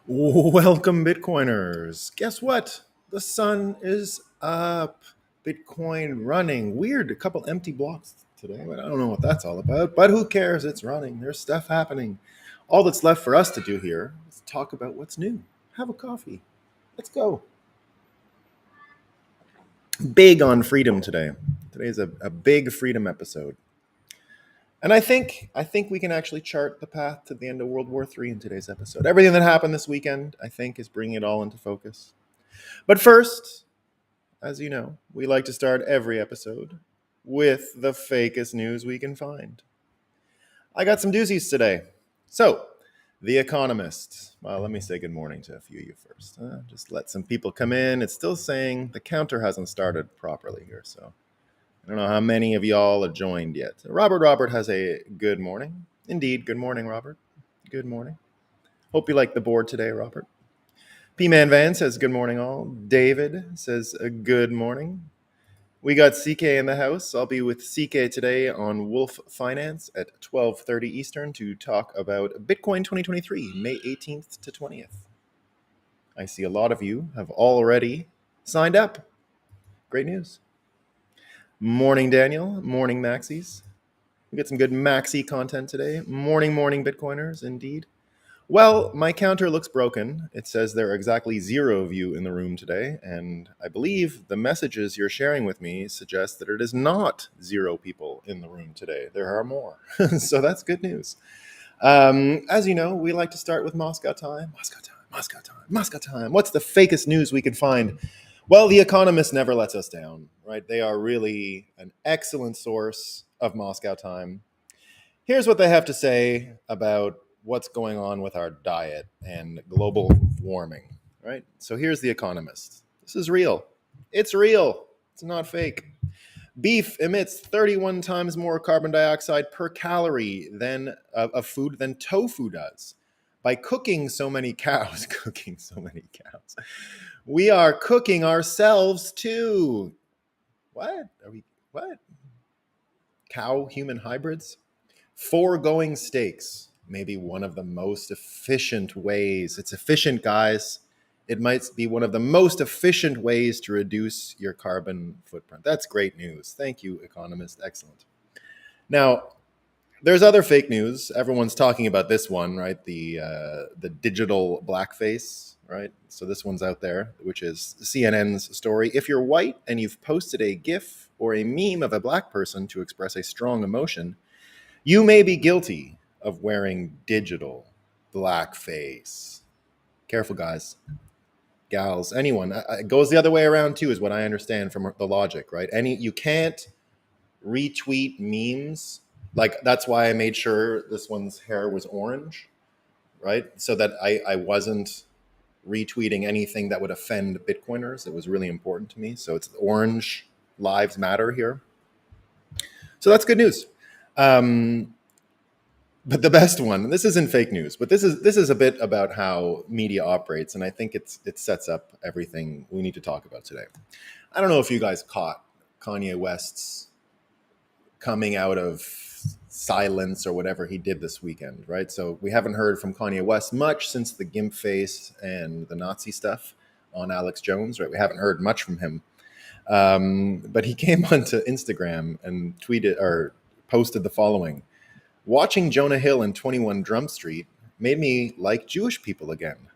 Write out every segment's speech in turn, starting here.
Welcome, Bitcoiners. Guess what? The sun is up. Bitcoin running. Weird, a couple empty blocks today, but I don't know what that's all about. But who cares? It's running. There's stuff happening. All that's left for us to do here is talk about what's new. Have a coffee. Let's go. Big on freedom today. Today's a big freedom episode. And I think we can actually chart the path to the end of World War III in today's episode. Everything that happened this weekend, I think, is bringing it all into focus. But first, as you know, we like to start every episode with the fakest news we can find. I got some doozies today. So, The Economist. Well, let me say good morning to a few of you first. Just let some people come in. It's still saying the counter hasn't started properly here, so I don't know how many of y'all are joined yet. Robert has a good morning. Indeed, good morning, Robert. Good morning. Hope you like the board today, Robert. P-Man Van says good morning all. David says a good morning. We got CK in the house. I'll be with CK today on Wolf Finance at 12:30 Eastern to talk about Bitcoin 2023, May 18th to 20th. I see a lot of you have already signed up. Great news. Morning, Daniel. Morning, Maxis. We get some good Maxi content today. Morning, Bitcoiners, indeed. Well, my counter looks broken. It says there are exactly 0 of you in the room today, and I believe the messages you're sharing with me suggest that it is not 0 people in the room today. There are more. So that's good news. As you know, we like to start with Moscow time. Moscow time. What's the fakest news we can find? Well, The Economist never lets us down, right? They are really an excellent source of Moscow time. Here's what they have to say about what's going on with our diet and global warming, right? So here's The Economist. This is real. It's real. It's not fake. Beef emits 31 times more carbon dioxide per calorie than of food than tofu does. By cooking so many cows, we are cooking ourselves too. What? What? Cow human hybrids? Foregoing steaks may be one of the most efficient ways. It's efficient, guys. It might be one of the most efficient ways to reduce your carbon footprint. That's great news. Thank you, Economist. Excellent. Now, there's other fake news. Everyone's talking about this one, right? The digital blackface, right? So this one's out there, which is CNN's story. If you're white and you've posted a GIF or a meme of a black person to express a strong emotion, you may be guilty of wearing digital blackface. Careful, guys, gals, anyone. It goes the other way around too, is what I understand from the logic, right? You can't retweet memes. Like, that's why I made sure this one's hair was orange, right? So that I wasn't retweeting anything that would offend Bitcoiners. It was really important to me. So it's orange lives matter here. So that's good news. But the best one, this isn't fake news, but this is a bit about how media operates, and I think it sets up everything we need to talk about today. I don't know if you guys caught Kanye West's coming out of silence or whatever he did this weekend, right? So we haven't heard from Kanye West much since the gimp face and the Nazi stuff on Alex Jones, right? We haven't heard much from him. But he came onto Instagram and tweeted or posted the following. Watching Jonah Hill in 21 Drum Street made me like Jewish people again.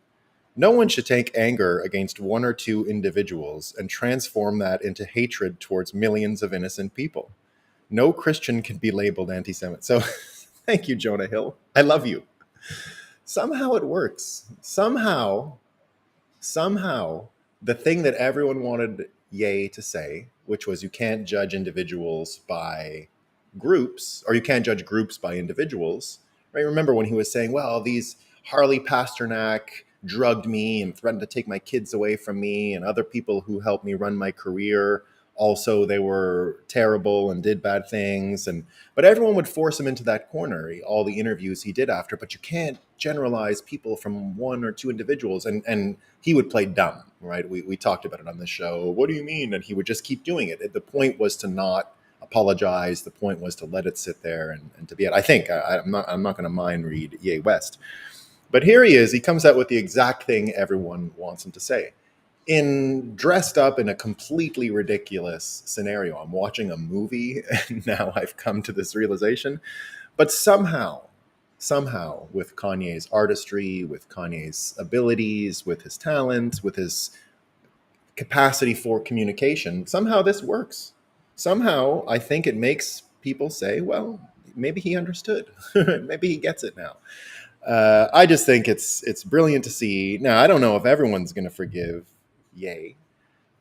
No one should take anger against one or two individuals and transform that into hatred towards millions of innocent people. No Christian can be labeled anti-Semite. So thank you, Jonah Hill. I love you. Somehow it works. Somehow, the thing that everyone wanted Ye to say, which was you can't judge individuals by groups, or you can't judge groups by individuals, right? Remember when he was saying, well, these Harley Pasternak drugged me and threatened to take my kids away from me, and other people who helped me run my career, also they were terrible and did bad things, but everyone would force him into that corner, all the interviews he did after. But you can't generalize people from one or two individuals, and he would play dumb, right? We talked about it on the show. What do you mean? And he would just keep doing it. The point was to not apologize. The point was to let it sit there and to be it. I think I'm not going to mind read Ye West. But here he is. He comes out with the exact thing everyone wants him to say. Dressed up in a completely ridiculous scenario. I'm watching a movie and now I've come to this realization. But somehow, with Kanye's artistry, with Kanye's abilities, with his talent, with his capacity for communication, somehow this works. Somehow, I think it makes people say, well, maybe he understood. Maybe he gets it now. I just think it's brilliant to see. Now, I don't know if everyone's going to forgive Ye.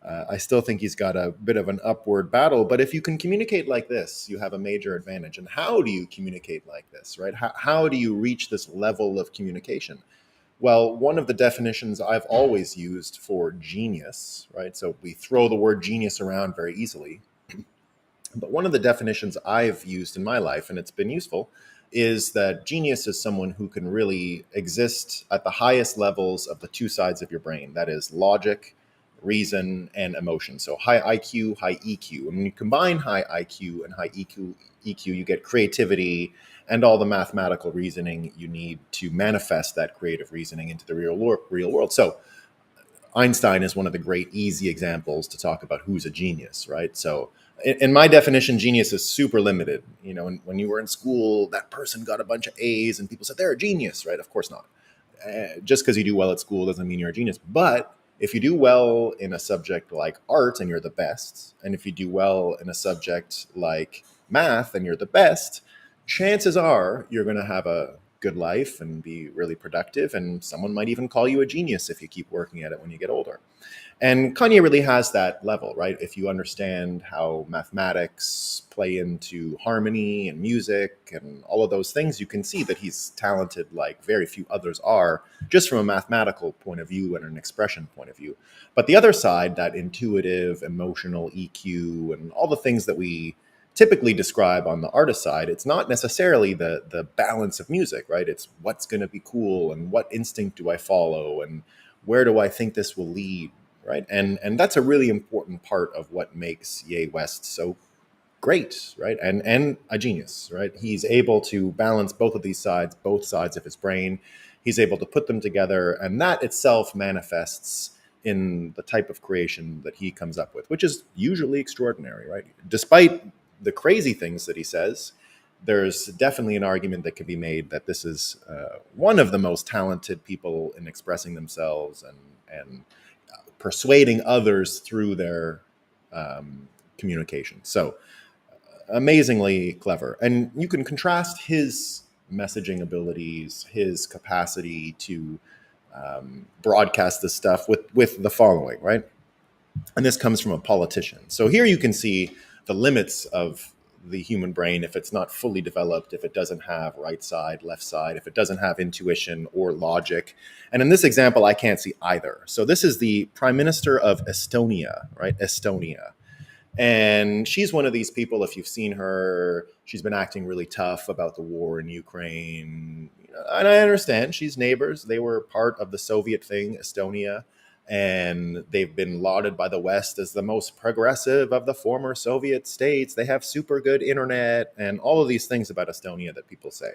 I still think he's got a bit of an upward battle, but if you can communicate like this, you have a major advantage. And how do you communicate like this, right? How do you reach this level of communication? Well, one of the definitions I've always used for genius, right? So we throw the word genius around very easily. But one of the definitions I've used in my life, and it's been useful, is that genius is someone who can really exist at the highest levels of the two sides of your brain. That is logic, reason, and emotion. So high IQ, high EQ. And when you combine high IQ and high EQ, you get creativity and all the mathematical reasoning you need to manifest that creative reasoning into the real world. So Einstein is one of the great easy examples to talk about who's a genius, right? So in my definition, genius is super limited. You know, when you were in school, that person got a bunch of A's and people said they're a genius, right? Of course not. Just because you do well at school doesn't mean you're a genius. But if you do well in a subject like art and you're the best, and if you do well in a subject like math and you're the best, chances are you're going to have a good life and be really productive. And someone might even call you a genius if you keep working at it when you get older. And Kanye really has that level, right? If you understand how mathematics play into harmony and music and all of those things, you can see that he's talented like very few others are, just from a mathematical point of view and an expression point of view. But the other side, that intuitive, emotional EQ and all the things that we typically describe on the artist side, it's not necessarily the balance of music, right? It's what's going to be cool and what instinct do I follow and where do I think this will lead, right? And that's a really important part of what makes Ye West so great, right? And a genius, right? He's able to balance both of these sides, both sides of his brain. He's able to put them together, and that itself manifests in the type of creation that he comes up with, which is usually extraordinary, right? Despite the crazy things that he says, there's definitely an argument that can be made that this is one of the most talented people in expressing themselves and persuading others through their communication. So amazingly clever. And you can contrast his messaging abilities, his capacity to broadcast this stuff with the following, right? And this comes from a politician. So here you can see the limits of the human brain if it's not fully developed, if it doesn't have right side, left side, if it doesn't have intuition or logic. And in this example, I can't see either. So this is the Prime Minister of Estonia, right? Estonia. And she's one of these people, if you've seen her, she's been acting really tough about the war in Ukraine. And I understand, she's neighbors. They were part of the Soviet thing, Estonia. And they've been lauded by the West as the most progressive of the former Soviet states. They have super good internet and all of these things about Estonia that people say.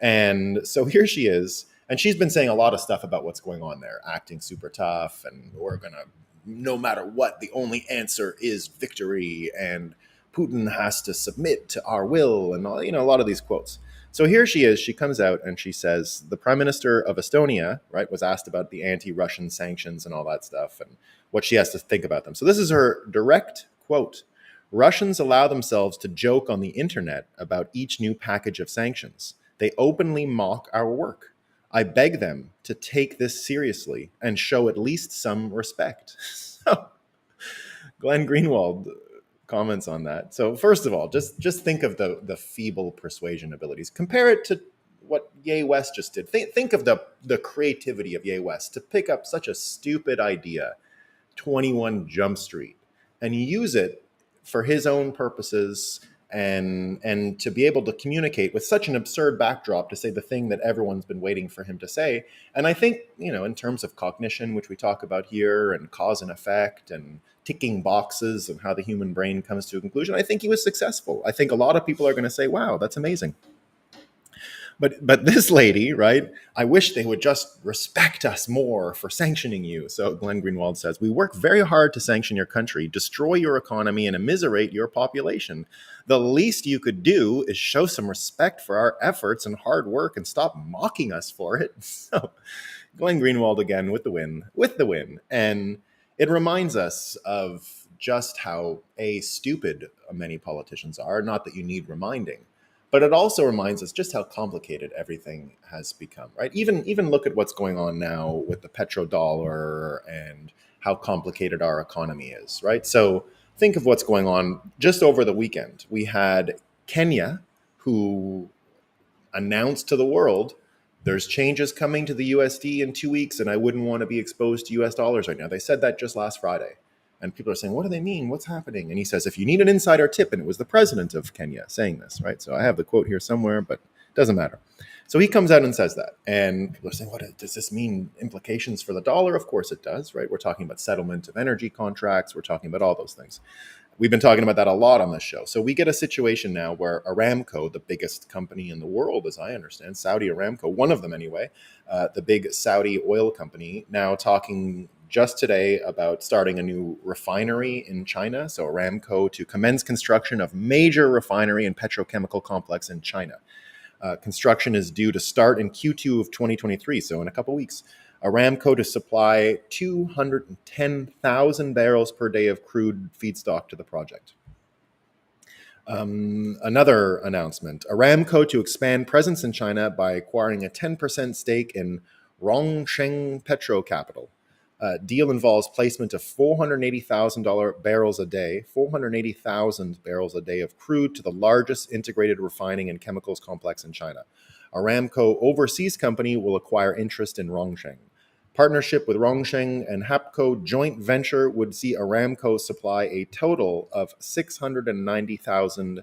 And so here she is. And she's been saying a lot of stuff about what's going on there, acting super tough. And we're going to, no matter what, the only answer is victory. And Putin has to submit to our will and all, a lot of these quotes. So here she is, she comes out and she says, the Prime Minister of Estonia, right, was asked about the anti-Russian sanctions and all that stuff and what she has to think about them. So this is her direct quote. Russians allow themselves to joke on the internet about each new package of sanctions. They openly mock our work. I beg them to take this seriously and show at least some respect. So Glenn Greenwald comments on that. So first of all, just think of the feeble persuasion abilities. Compare it to what Ye West just did. Think of the creativity of Ye West to pick up such a stupid idea, 21 Jump Street, and use it for his own purposes and to be able to communicate with such an absurd backdrop to say the thing that everyone's been waiting for him to say. And I think, in terms of cognition, which we talk about here, and cause and effect and ticking boxes and how the human brain comes to a conclusion, I think he was successful. I think a lot of people are going to say, wow, that's amazing. But this lady, right? I wish they would just respect us more for sanctioning you. So Glenn Greenwald says, we work very hard to sanction your country, destroy your economy, and immiserate your population. The least you could do is show some respect for our efforts and hard work and stop mocking us for it. So Glenn Greenwald again with the win. And it reminds us of just how stupid many politicians are. Not that you need reminding, but it also reminds us just how complicated everything has become, right? Even look at what's going on now with the petrodollar and how complicated our economy is, right? So think of what's going on just over the weekend. We had Kenya, who announced to the world there's changes coming to the USD in 2 weeks, and I wouldn't want to be exposed to US dollars right now. They said that just last Friday. And people are saying, what do they mean? What's happening? And he says, if you need an insider tip, and it was the president of Kenya saying this, right? So I have the quote here somewhere, but it doesn't matter. So he comes out and says that. And people are saying, what does this mean? Implications for the dollar? Of course it does, right? We're talking about settlement of energy contracts. We're talking about all those things. We've been talking about that a lot on this show. So we get a situation now where Aramco, the biggest company in the world, as I understand, Saudi Aramco, one of them anyway, the big Saudi oil company, now talking just today about starting a new refinery in China. So Aramco to commence construction of major refinery and petrochemical complex in China. Construction is due to start in Q2 of 2023, so in a couple weeks. Aramco to supply 210,000 barrels per day of crude feedstock to the project. Another announcement, Aramco to expand presence in China by acquiring a 10% stake in Rongsheng Petro Capital. Deal involves placement of 480,000 barrels a day, 480,000 barrels a day of crude to the largest integrated refining and chemicals complex in China. Aramco Overseas Company will acquire interest in Rongsheng. Partnership with Rongsheng and Hapco joint venture would see Aramco supply a total of 690,000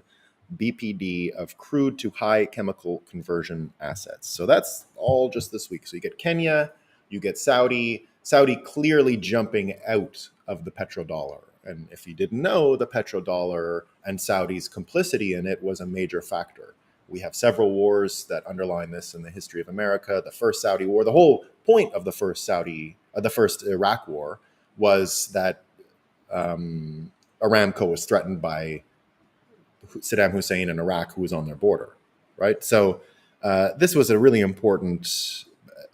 BPD of crude to high chemical conversion assets. So that's all just this week. So you get Kenya, you get Saudi clearly jumping out of the petrodollar. And if you didn't know, the petrodollar and Saudi's complicity in it was a major factor. We have several wars that underline this in the history of America. The first Saudi war, the whole point of the first Iraq war was that Aramco was threatened by Saddam Hussein in Iraq, who was on their border, right? So this was a really important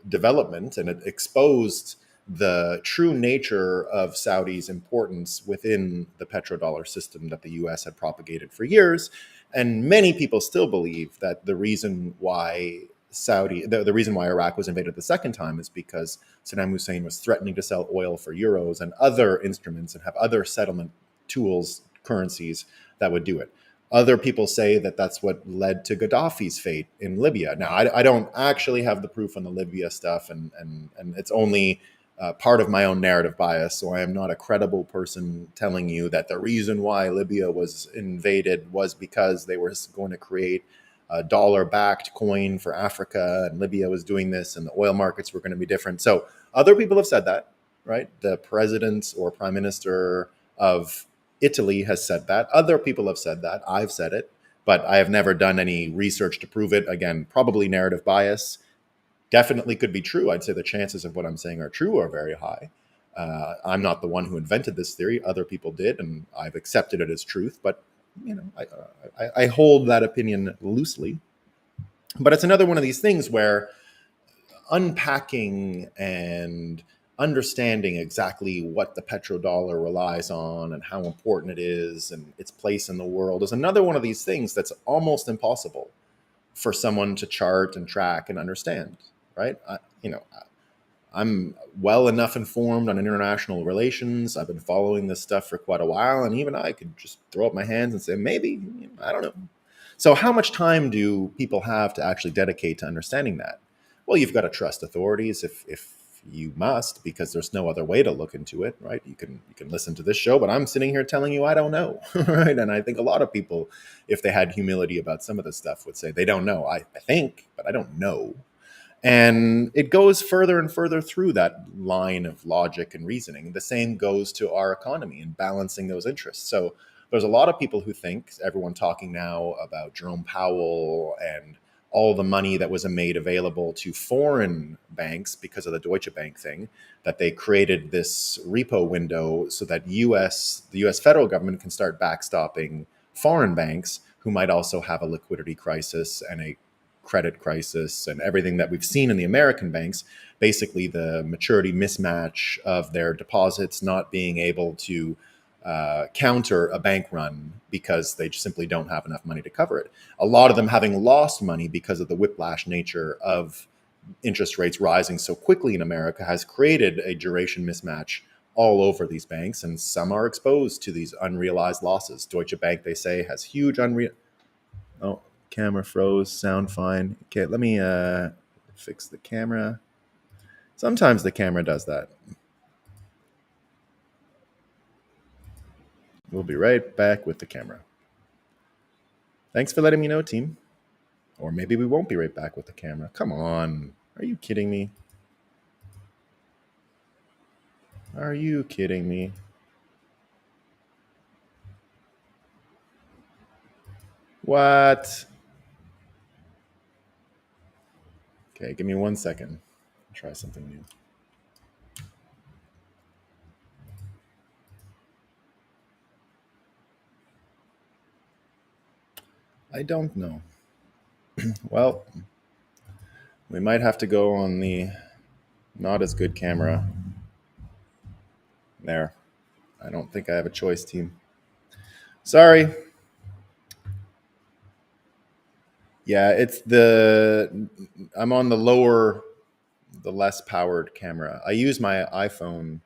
development, and it exposed the true nature of Saudi's importance within the petrodollar system that the US had propagated for years. And many people still believe that the reason why the reason why Iraq was invaded the second time is because Saddam Hussein was threatening to sell oil for euros and other instruments and have other settlement tools, currencies that would do it. Other people say that that's what led to Gaddafi's fate in Libya. Now, I don't actually have the proof on the Libya stuff, and it's only part of my own narrative bias. So I am not a credible person telling you that the reason why Libya was invaded was because they were going to create a dollar-backed coin for Africa, and Libya was doing this, and the oil markets were going to be different. So other people have said that, right? The president or prime minister of Italy has said that. Other people have said that. I've said it, but I have never done any research to prove it. Again, probably narrative bias. Definitely could be true. I'd say the chances of what I'm saying are true are very high. I'm not the one who invented this theory. Other people did, and I've accepted it as truth. But I hold that opinion loosely. But it's another one of these things where unpacking and understanding exactly what the petrodollar relies on and how important it is and its place in the world is another one of these things that's almost impossible for someone to chart and track and understand, right? I'm well enough informed on international relations. I've been following this stuff for quite a while, and even I could just throw up my hands and say, maybe, I don't know. So how much time do people have to actually dedicate to understanding that? Well, you've got to trust authorities if you must, because there's no other way to look into it, right? You can listen to this show, but I'm sitting here telling you I don't know, right? And I think a lot of people, if they had humility about some of this stuff, would say they don't know. I think, but I don't know. And it goes further and further through that line of logic and reasoning. The same goes to our economy and balancing those interests. So there's a lot of people who think, everyone talking now about Jerome Powell and all the money that was made available to foreign banks because of the Deutsche Bank thing, that they created this repo window so that the US federal government can start backstopping foreign banks who might also have a liquidity crisis and a credit crisis and everything that we've seen in the American banks, basically the maturity mismatch of their deposits not being able to counter a bank run because they just simply don't have enough money to cover it. A lot of them having lost money because of the whiplash nature of interest rates rising so quickly in America has created a duration mismatch all over these banks, and some are exposed to these unrealized losses. Deutsche Bank, they say, has huge Oh, camera froze. Sound fine. Okay, let me fix the camera. Sometimes the camera does that. We'll be right back with the camera. Thanks for letting me know, team. Or maybe we won't be right back with the camera. Come on. Are you kidding me? Are you kidding me? What? Okay, give me 1 second. I'll try something new. I don't know. Well, we might have to go on the not as good camera. There. I don't think I have a choice, team. Sorry. Yeah, I'm on the lower, the less powered camera. I use my iPhone.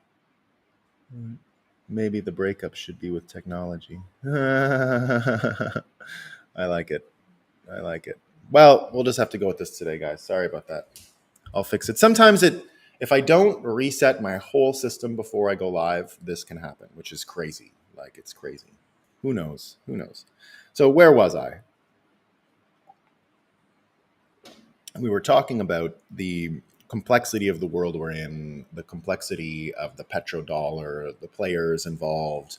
Maybe the breakup should be with technology. I like it. I like it. Well, we'll just have to go with this today, guys. Sorry about that. I'll fix it. Sometimes if I don't reset my whole system before I go live, this can happen, which is crazy. Like, it's crazy. Who knows? Who knows? So where was I? We were talking about the complexity of the world we're in, the complexity of the petrodollar, the players involved.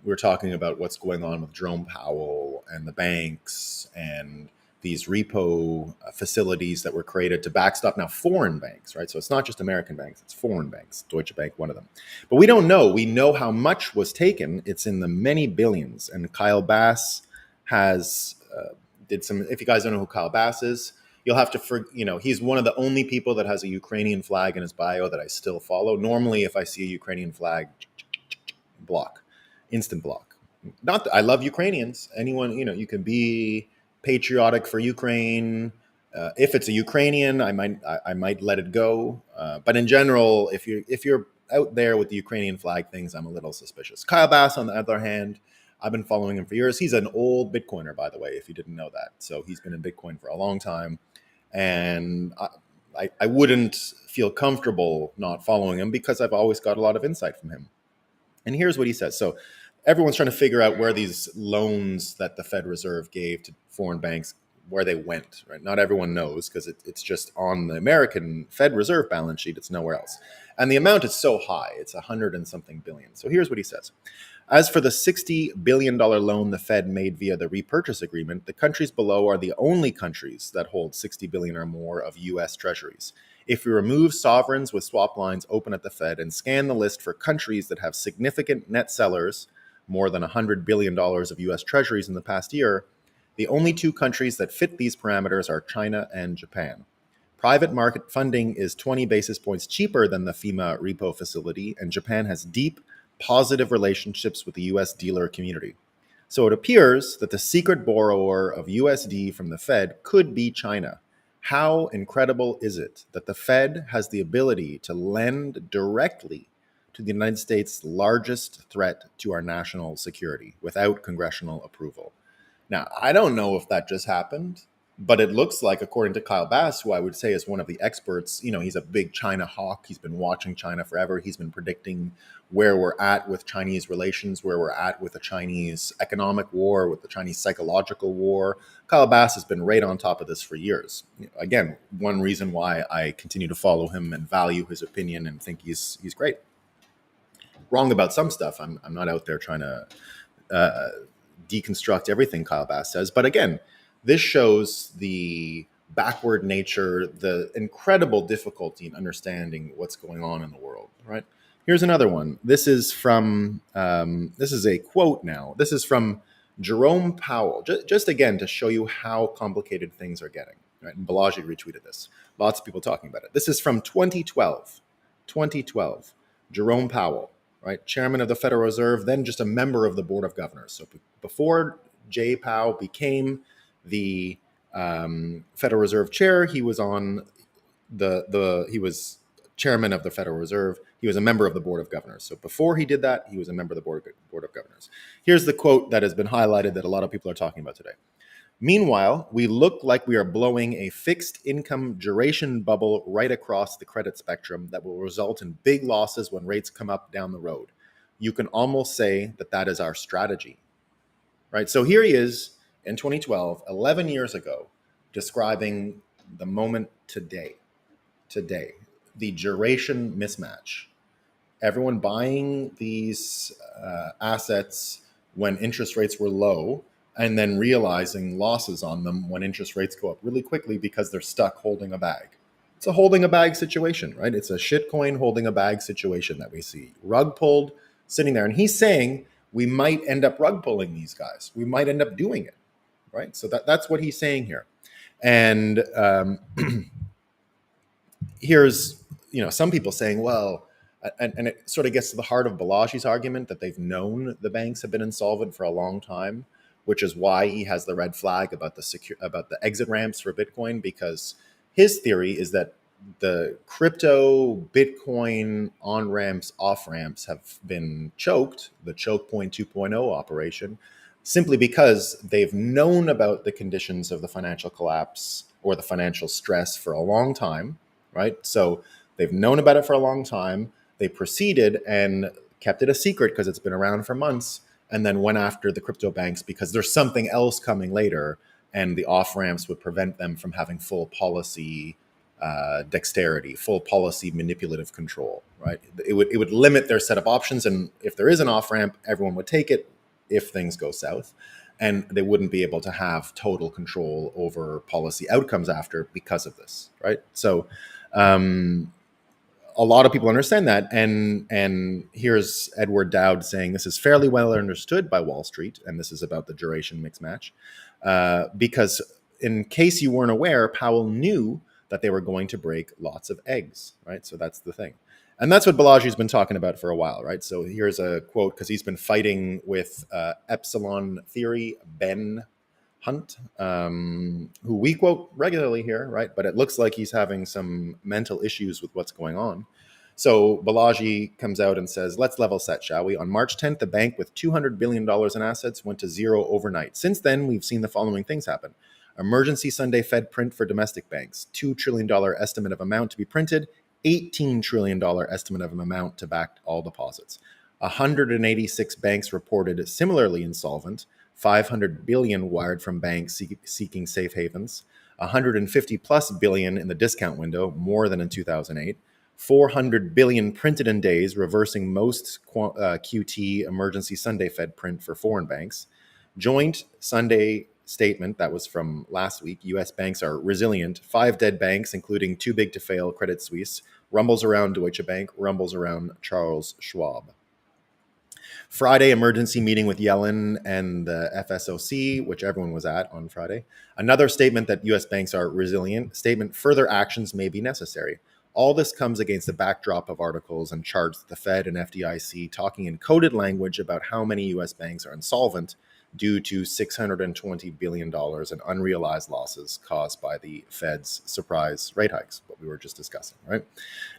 We were talking about what's going on with Jerome Powell and the banks and these repo facilities that were created to backstop now foreign banks, right? So it's not just American banks, it's foreign banks, Deutsche Bank, one of them. But we don't know. We know how much was taken. It's in the many billions. And Kyle Bass has did some, if you guys don't know who Kyle Bass is, you'll have to, he's one of the only people that has a Ukrainian flag in his bio that I still follow. Normally, if I see a Ukrainian flag, block, instant block. Not that I love Ukrainians. Anyone, you can be patriotic for Ukraine. If it's a Ukrainian, I might let it go. But in general, if you're out there with the Ukrainian flag things, I'm a little suspicious. Kyle Bass, on the other hand, I've been following him for years. He's an old Bitcoiner, by the way, if you didn't know that. So he's been in Bitcoin for a long time. And I wouldn't feel comfortable not following him because I've always got a lot of insight from him. And here's what he says. So everyone's trying to figure out where these loans that the Fed Reserve gave to foreign banks, where they went, right? Not everyone knows because it's just on the American Fed Reserve balance sheet. It's nowhere else. And the amount is so high. It's 100 and something billion. So here's what he says. As for the $60 billion loan the Fed made via the repurchase agreement, the countries below are the only countries that hold $60 billion or more of U.S. treasuries. If we remove sovereigns with swap lines open at the Fed and scan the list for countries that have significant net sellers, more than $100 billion of U.S. treasuries in the past year, the only two countries that fit these parameters are China and Japan. Private market funding is 20 basis points cheaper than the FEMA repo facility, and Japan has deep, positive relationships with the U.S. dealer community. So it appears that the secret borrower of USD from the Fed could be China. How incredible is it that the Fed has the ability to lend directly to the United States' largest threat to our national security without congressional approval? Now, I don't know if that just happened, but it looks like, according to Kyle Bass, who I would say is one of the experts, he's a big China hawk. He's been watching China forever. He's been predicting where we're at with Chinese relations, where we're at with the Chinese economic war, with the Chinese psychological war. Kyle Bass has been right on top of this for years. Again, one reason why I continue to follow him and value his opinion and think he's great. Wrong about some stuff. I'm not out there trying to deconstruct everything Kyle Bass says. But again, this shows the backward nature, the incredible difficulty in understanding what's going on in the world, right? Here's another one. This is from, this is a quote now. This is from Jerome Powell, just again to show you how complicated things are getting, right? And Balaji retweeted this. Lots of people talking about it. This is from 2012. 2012. Jerome Powell, right? Chairman of the Federal Reserve, then just a member of the Board of Governors. So before Jay Powell became the Federal Reserve chair, he was on he was chairman of the Federal Reserve. He was a member of the Board of Governors. So before he did that, he was a member of the Board of Governors. Here's the quote that has been highlighted that a lot of people are talking about today. Meanwhile, we look like we are blowing a fixed income duration bubble right across the credit spectrum that will result in big losses when rates come up down the road. You can almost say that that is our strategy, right? So here he is in 2012, 11 years ago, describing the moment today, the duration mismatch. Everyone buying these assets when interest rates were low and then realizing losses on them when interest rates go up really quickly because they're stuck holding a bag. It's a holding a bag situation, right? It's a shitcoin holding a bag situation that we see. Rug pulled, sitting there. And he's saying we might end up rug pulling these guys. We might end up doing it, right? So that's what he's saying here. And here's, some people saying, well, and it sort of gets to the heart of Balaji's argument that they've known the banks have been insolvent for a long time, which is why he has the red flag about the exit ramps for Bitcoin, because his theory is that the crypto Bitcoin on ramps, off ramps have been choked, the choke point 2.0 operation, simply because they've known about the conditions of the financial collapse or the financial stress for a long time, right? So they've known about it for a long time. They proceeded and kept it a secret because it's been around for months, and then went after the crypto banks because there's something else coming later, and the off ramps would prevent them from having full policy dexterity, full policy manipulative control, right? It would limit their set of options, and if there is an off ramp, everyone would take it if things go south, and they wouldn't be able to have total control over policy outcomes after because of this, right? So a lot of people understand that, and here's Edward Dowd saying this is fairly well understood by Wall Street, and this is about the duration mix match, because in case you weren't aware, Powell knew that they were going to break lots of eggs, right? So that's the thing. And that's what Balaji's been talking about for a while, right? So here's a quote, because he's been fighting with Epsilon Theory, Ben Hunt, who we quote regularly here, right? But it looks like he's having some mental issues with what's going on. So Balaji comes out and says, let's level set, shall we? On March 10th, the bank with $200 billion in assets went to zero overnight. Since then, we've seen the following things happen. Emergency Sunday Fed print for domestic banks, $2 trillion estimate of amount to be printed, $18 trillion estimate of an amount to back all deposits. 186 banks reported similarly insolvent, 500 billion wired from banks seeking safe havens, 150 plus billion in the discount window, more than in 2008, 400 billion printed in days, reversing most QT emergency Sunday Fed print for foreign banks. Joint Sunday statement that was from last week, U.S. banks are resilient. 5 dead banks, including too big to fail Credit Suisse, rumbles around Deutsche Bank, rumbles around Charles Schwab. Friday, emergency meeting with Yellen and the FSOC, which everyone was at on Friday. Another statement that U.S. banks are resilient. Statement, further actions may be necessary. All this comes against the backdrop of articles and charts that the Fed and FDIC talking in coded language about how many U.S. banks are insolvent due to $620 billion in unrealized losses caused by the Fed's surprise rate hikes, what we were just discussing, right?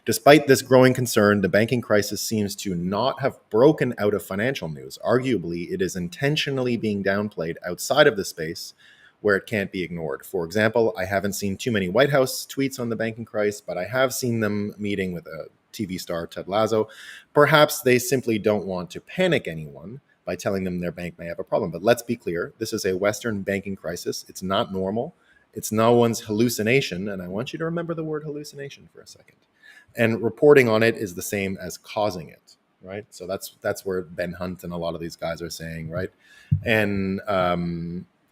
Despite this growing concern, the banking crisis seems to not have broken out of financial news. Arguably, it is intentionally being downplayed outside of the space where it can't be ignored. For example, I haven't seen too many White House tweets on the banking crisis, but I have seen them meeting with a TV star, Ted Lasso. Perhaps they simply don't want to panic anyone by telling them their bank may have a problem. But let's be clear, this is a Western banking crisis. It's not normal. It's no one's hallucination. And I want you to remember the word hallucination for a second. And reporting on it is the same as causing it, right? So that's where Ben Hunt and a lot of these guys are saying, right? And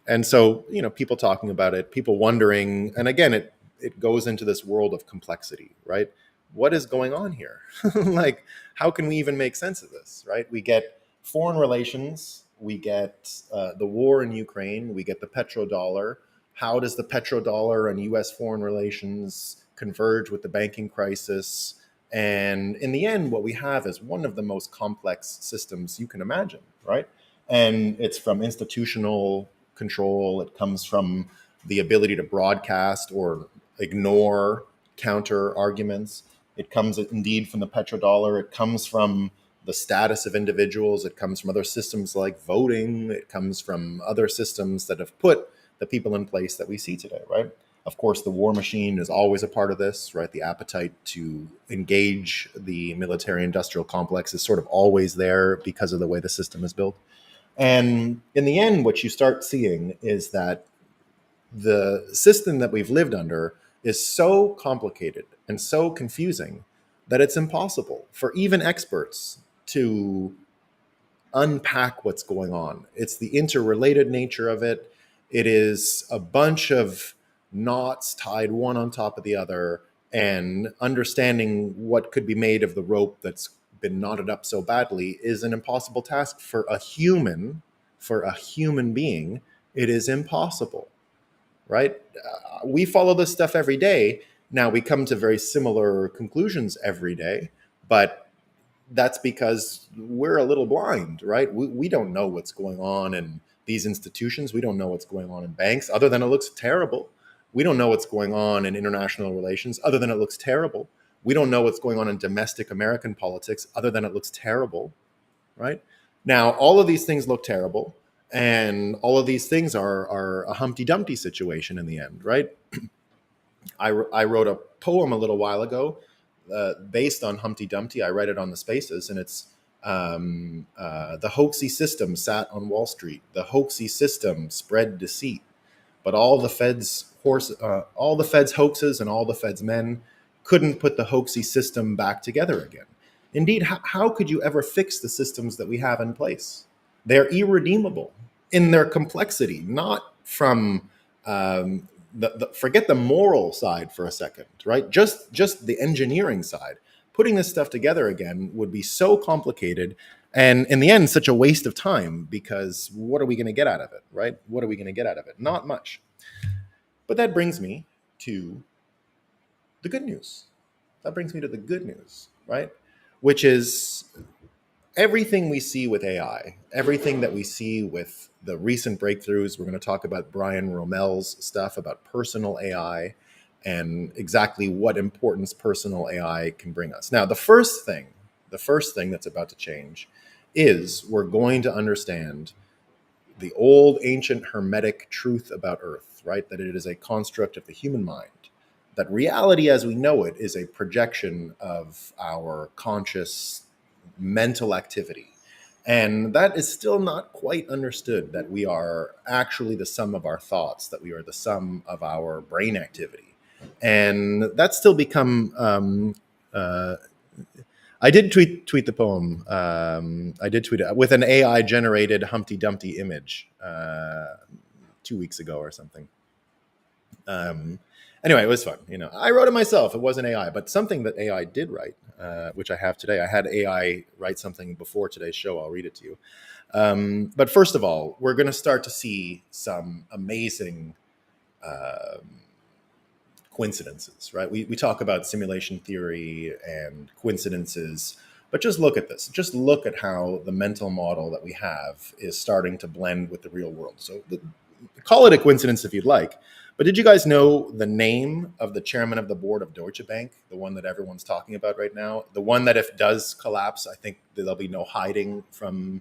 And so, people talking about it, people wondering, and again, it goes into this world of complexity, right? What is going on here? Like, how can we even make sense of this, right? We get foreign relations, we get the war in Ukraine, we get the petrodollar. How does the petrodollar and US foreign relations converge with the banking crisis? And in the end, what we have is one of the most complex systems you can imagine, right? And it's from institutional control, it comes from the ability to broadcast or ignore counter arguments. It comes indeed from the petrodollar. It comes from the status of individuals. It comes from other systems like voting. It comes from other systems that have put the people in place that we see today, right? Of course, the war machine is always a part of this, right? The appetite to engage the military industrial complex is sort of always there because of the way the system is built. And in the end, what you start seeing is that the system that we've lived under is so complicated and so confusing that it's impossible for even experts to unpack what's going on. It's the interrelated nature of it. It is a bunch of knots tied one on top of the other, and understanding what could be made of the rope that's been knotted up so badly is an impossible task for a human, being. It is impossible, right? We follow this stuff every day. Now we come to very similar conclusions every day, but that's because we're a little blind, right? We don't know what's going on in these institutions. We don't know what's going on in banks, other than it looks terrible. We don't know what's going on in international relations, other than it looks terrible. We don't know what's going on in domestic American politics, other than it looks terrible, right? Now, all of these things look terrible, and all of these things are a Humpty Dumpty situation in the end, right? I wrote a poem a little while ago based on Humpty Dumpty. I read it on the Spaces, and it's the hoaxy system sat on Wall Street. The hoaxy system spread deceit, but all the Fed's hoaxes and all the Fed's men couldn't put the hoaxy system back together again. Indeed, how could you ever fix the systems that we have in place? They're irredeemable in their complexity, not from forget the moral side for a second, right? Just the engineering side. Putting this stuff together again would be so complicated, and in the end, such a waste of time, because what are we going to get out of it, right? What are we going to get out of it? Not much. But that brings me to the good news. Right? Which is everything we see with AI, everything that we see with the recent breakthroughs. We're going to talk about Brian Roemel's stuff about personal AI and exactly what importance personal AI can bring us. Now, the first thing that's about to change is we're going to understand the old ancient hermetic truth about Earth, right? That it is a construct of the human mind, that reality as we know it is a projection of our conscious mental activity. And that is still not quite understood, that we are actually the sum of our thoughts, that we are the sum of our brain activity. And that's still become I did tweet the poem. I did tweet it with an AI generated Humpty Dumpty image 2 weeks ago or something. Anyway, it was fun. I wrote it myself. It wasn't AI, but something that AI did write, which I have today. I had AI write something before today's show. I'll read it to you. But first of all, we're going to start to see some amazing coincidences, right? We talk about simulation theory and coincidences, but just look at this. Just look at how the mental model that we have is starting to blend with the real world. So call it a coincidence if you'd like. But did you guys know the name of the chairman of the board of Deutsche Bank, the one that everyone's talking about right now? The one that if it does collapse, I think there'll be no hiding from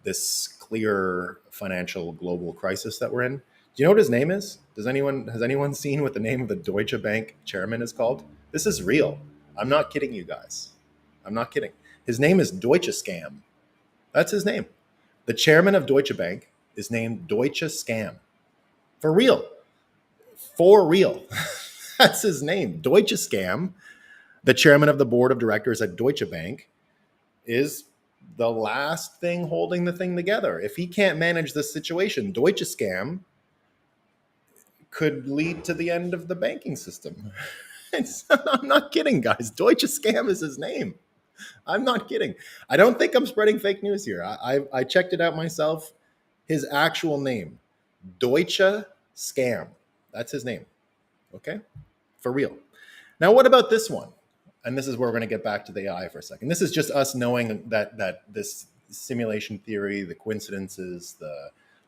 this clear financial global crisis that we're in. Do you know what his name is? Has anyone seen what the name of the Deutsche Bank chairman is called? This is real. I'm not kidding you guys. I'm not kidding. His name is Deutsche Scam. That's his name. The chairman of Deutsche Bank is named Deutsche Scam. For real. For real. That's his name. Deutsche Scam. The chairman of the board of directors at Deutsche Bank is the last thing holding the thing together. If he can't manage this situation, Deutsche Scam could lead to the end of the banking system. I'm not kidding, guys. Deutsche Scam is his name. I'm not kidding. I don't think I'm spreading fake news here. I checked it out myself. His actual name, Deutsche Scam. That's his name. Okay? For real. Now, what about this one? And this is where we're going to get back to the AI for a second. This is just us knowing that this simulation theory, the coincidences,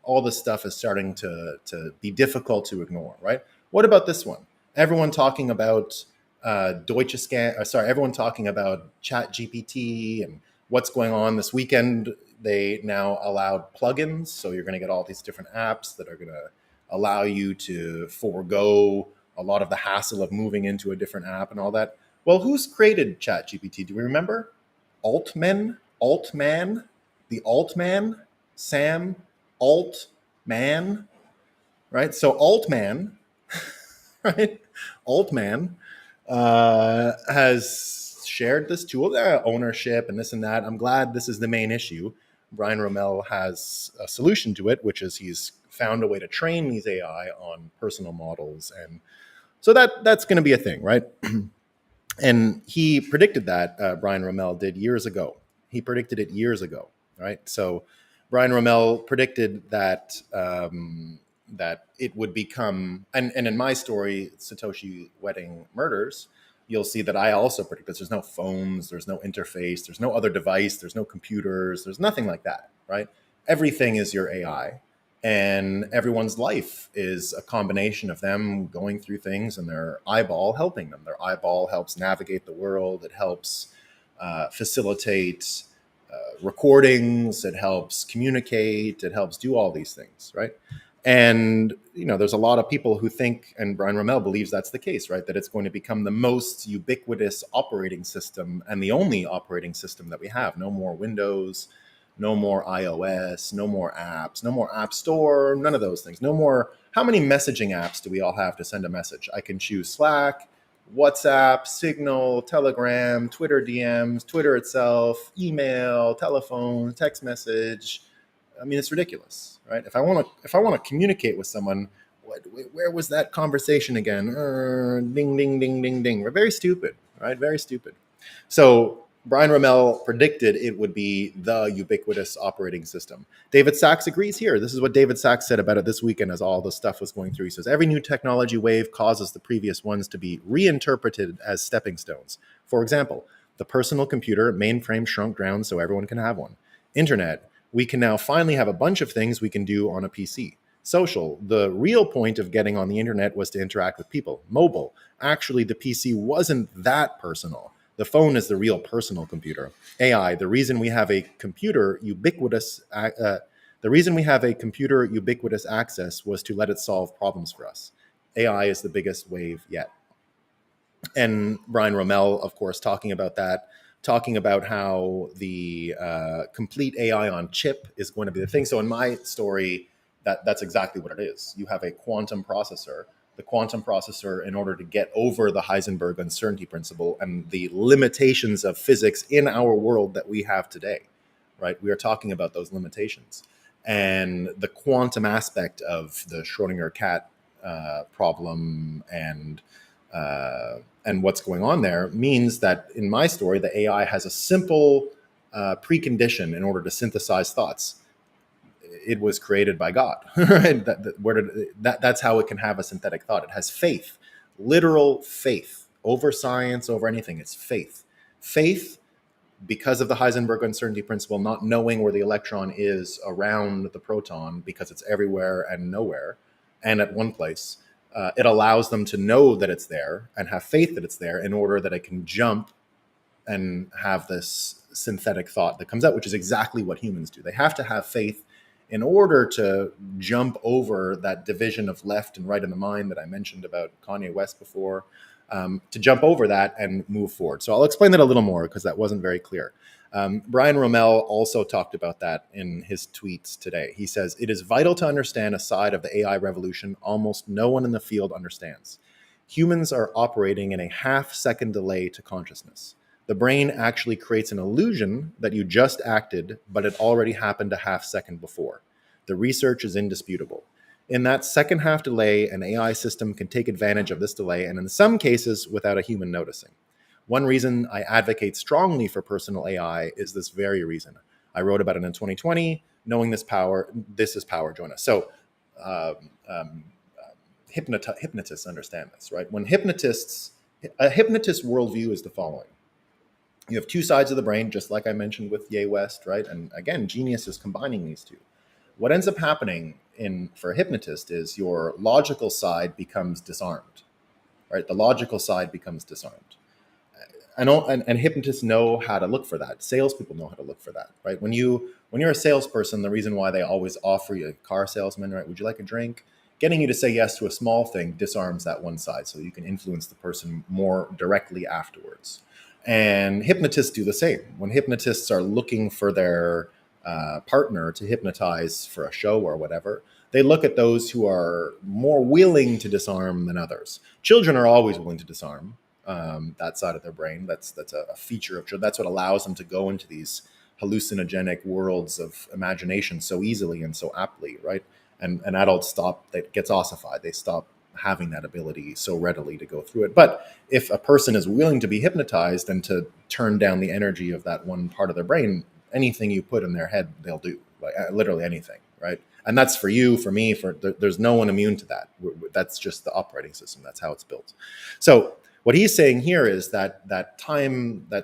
all this stuff is starting to be difficult to ignore, right? What about this one? Everyone talking about Deutsche Scam. Everyone talking about Chat GPT and what's going on this weekend. They now allowed plugins, so you're going to get all these different apps that are going to allow you to forego a lot of the hassle of moving into a different app and all that. Well, who's created Chat GPT? Do we remember? Altman, the Altman, Sam Altman, right? So Altman, right? Altman has shared this tool, ownership and this and that. I'm glad this is the main issue. Brian Rommel has a solution to it, which is he's found a way to train these AI on personal models. And so that's going to be a thing, right? And he predicted that, Brian Rommel did years ago. He predicted it years ago, right? So Brian Rommel predicted that that it would become, and in my story, Satoshi Wedding Murders, you'll see that I also predict this. There's no phones, there's no interface, there's no other device, there's no computers, there's nothing like that, right? Everything is your AI. And everyone's life is a combination of them going through things and their eyeball helping them. Their eyeball helps navigate the world. It helps facilitate recordings. It helps communicate. It helps do all these things, right? And, there's a lot of people who think, and Brian Rommel believes that's the case, right? That it's going to become the most ubiquitous operating system and the only operating system that we have. No more Windows, no more iOS, no more apps, no more App Store, none of those things. No more. How many messaging apps do we all have to send a message? I can choose Slack, WhatsApp, Signal, Telegram, Twitter DMs, Twitter itself, email, telephone, text message. I mean, it's ridiculous, right? If I want to communicate with someone, where was that conversation again? Ding, ding, ding, ding, ding. We're very stupid, right? Very stupid. So Brian Rommel predicted it would be the ubiquitous operating system. David Sachs agrees here. This is what David Sachs said about it this weekend as all the stuff was going through. He says, every new technology wave causes the previous ones to be reinterpreted as stepping stones. For example, the personal computer mainframe shrunk down so everyone can have one. Internet, we can now finally have a bunch of things we can do on a PC. Social, the real point of getting on the internet was to interact with people. Mobile, actually the PC wasn't that personal. The phone is the real personal computer. AI, the reason we have a computer ubiquitous access was to let it solve problems for us. AI is the biggest wave yet. And Brian Rommel, of course, talking about how the complete AI on chip is going to be the thing. So in my story, that's exactly what it is. You have a quantum processor. The quantum processor, in order to get over the Heisenberg uncertainty principle and the limitations of physics in our world that we have today, right? We are talking about those limitations. And the quantum aspect of the Schrodinger cat problem and what's going on there means that in my story, the AI has a simple precondition in order to synthesize thoughts. It was created by God. Right? That's how it can have a synthetic thought. It has faith, literal faith over science, over anything. It's faith. Faith, because of the Heisenberg uncertainty principle, not knowing where the electron is around the proton because it's everywhere and nowhere and at one place. It allows them to know that it's there and have faith that it's there in order that it can jump and have this synthetic thought that comes out, which is exactly what humans do. They have to have faith in order to jump over that division of left and right in the mind that I mentioned about Kanye West before, to jump over that and move forward. So I'll explain that a little more because that wasn't very clear. Brian Rommel also talked about that in his tweets today. He says, it is vital to understand a side of the AI revolution almost no one in the field understands. Humans are operating in a half-second delay to consciousness. The brain actually creates an illusion that you just acted, but it already happened a half second before. The research is indisputable. In that second half delay, an AI system can take advantage of this delay, and in some cases, without a human noticing. One reason I advocate strongly for personal AI is this very reason. I wrote about it in 2020. Knowing this is power. Join us. So, um, um, hypnotists understand this, right? A hypnotist worldview is the following: you have two sides of the brain, just like I mentioned with Ye West, right? And again, genius is combining these two. What ends up happening for a hypnotist is your logical side becomes disarmed, right? The logical side becomes disarmed. And hypnotists know how to look for that. Salespeople know how to look for that, right? When you're a salesperson, the reason why they always offer you, a car salesman, right? Would you like a drink? Getting you to say yes to a small thing disarms that one side, so you can influence the person more directly afterwards. And hypnotists do the same. When hypnotists are looking for their partner to hypnotize for a show or whatever, they look at those who are more willing to disarm than others. Children are always willing to disarm that side of their brain. That's a feature of children. That's what allows them to go into these hallucinogenic worlds of imagination so easily and so aptly, right? And adults stop. That gets ossified. They stop having that ability so readily to go through it. But if a person is willing to be hypnotized and to turn down the energy of that one part of their brain, anything you put in their head, they'll do. Like literally anything, right? And that's for you, for me, there's no one immune to that. That's just the operating system. That's how it's built. So what he's saying here is that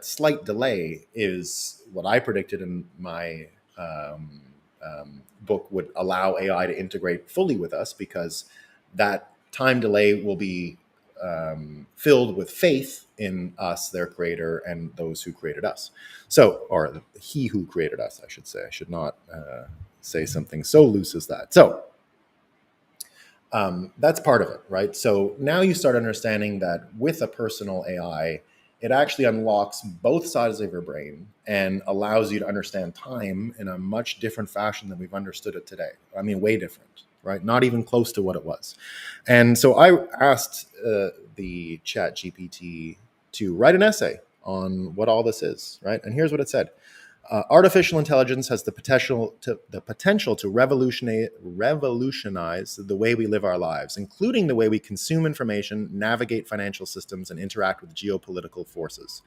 slight delay is what I predicted in my book would allow AI to integrate fully with us, because that time delay will be filled with faith in us, their creator, and those who created us. So, or he who created us, I should say. I should not say something so loose as that. So, that's part of it, right? So now you start understanding that with a personal AI, it actually unlocks both sides of your brain and allows you to understand time in a much different fashion than we've understood it today. I mean, way different, right? Not even close to what it was. And so I asked the Chat GPT to write an essay on what all this is, right? And here's what it said. Artificial intelligence has the potential to revolutionize the way we live our lives, including the way we consume information, navigate financial systems, and interact with geopolitical forces.